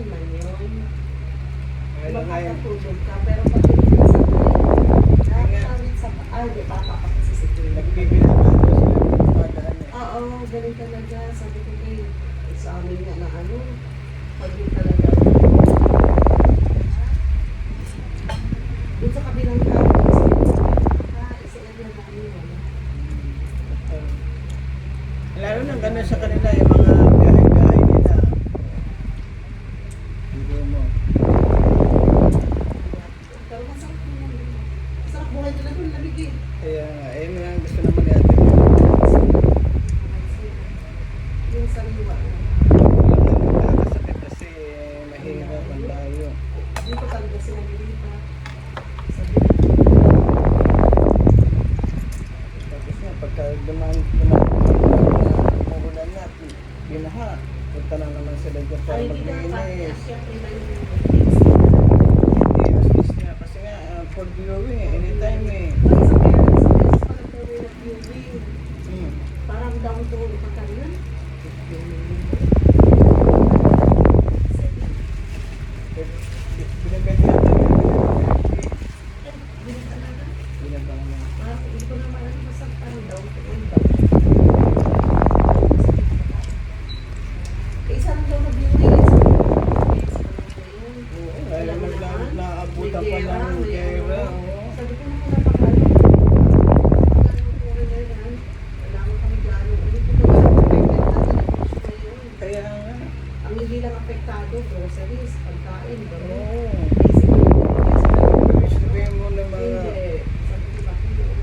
man yun. Kaya lang ngayon. Makakatulog ka, pero pag hindi ka sa buhay, nakakawin sa di papapakasi si Kuya. Nagbibilang ako sa padaan eh. Oo, ganun talaga. Sabi ko sa amin nga na pag yun talaga. Doon sa kabilang tao, isa lang yung nakaliwan. Lalo na gano'n sa kanila yung mga biyahe-biyahe nila. Hindi mo. Pero masarap naman. Masarap buhay nila doon, lamig eh. Kaya nga, ayun nga ang gusto naman natin. Yung sariwa. Nakakasakit kasi mahirap ang layo. Dito talaga sila nilipat. Tapos nga, pagka umulan na, binaha. Punta na naman sila dyan para Ay, hindi na maglinis. akyat nila yung Hindi, asis nga. Kasi nga, for viewing eh, anytime eh. Pag sa parents, parang gawin na viewing. Hmm. Parang down to pagkano. Binibenta natin. Hindi talaga. Binibenta naman. Parang hindi ko naman alam basta parang down to isa lang daw na viewing. Oo, alam mo lang, naabutan pa ng gera. Sabi ko naman napakalo. Kailangan kami gano'n. Kaya nga. Ang hindi lang apektado, groceries, pagkain, gano'n. Oo. Basic necessities. Sabihin mo na mga... Hindi. Sabi ko, bakit hindi ko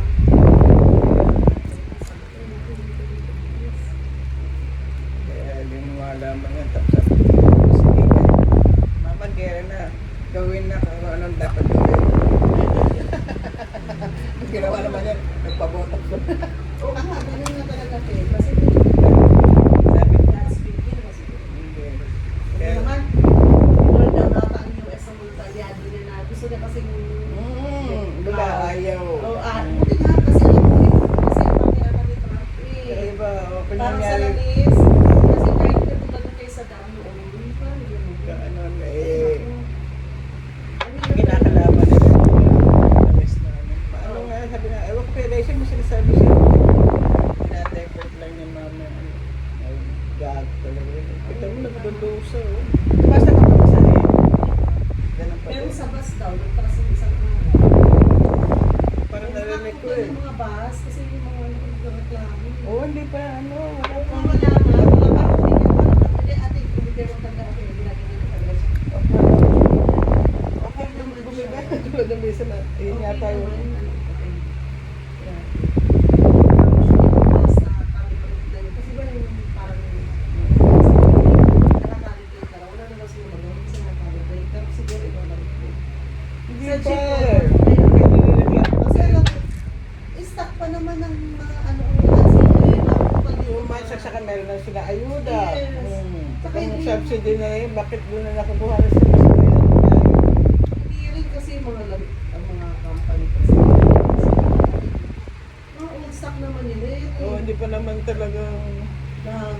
Kaya yung malaman yan, tapos sabi ko, sige ka. Mama, gera na. Gawin na kung anong dapat gawin. Ang ginawa naman yan, nagpabotok ko. Oo nga, ganun nga talaga, Ted. Kasi Sabi ko, last week yun, kasi hindi. Kaya Kaya, naman, Lord daw nata ang US sa multalyado niya na gusto niya kasing wala, ayaw. buti nga kasi alam mo kasi ang pangyayaman ni Trump Kaya iba, kung parang sa nangyari, langis kasi kahit katulad na kayo sa dam noon parang yun ano, kinakalaban nila yung west na ano. Paano nga, sabi na, ewan ko kaya Rachel, may sinasabi siya. Dinadivert lang yung mama. Ay, gag talaga. Kita mo, nagdudusa, oh. Basta ka pa sa akin. Ganun pa pero din. sa bus daw nagtakas ng isang Parang narinig ko eh. yung mga bus kasi yung mga nagreklamo Oo, hindi pa, ano, wala pa. wala parang hindi ating bumigay mo tanda ako yung ginagin nito talaga siya Okay, bumiga. Tulad ng bisa na. Ayun yata yung... Hindi pa. Stock pa naman ng mga Saka meron na sila ayuda. Yes. Saka Saka yung hindi- subsidy na yun, bakit doon na nakukuha na sila sa bayan? Hindi rin kasi ang mga company kasi. Old stock naman yun eh. Oo, hindi pa naman talagang... Na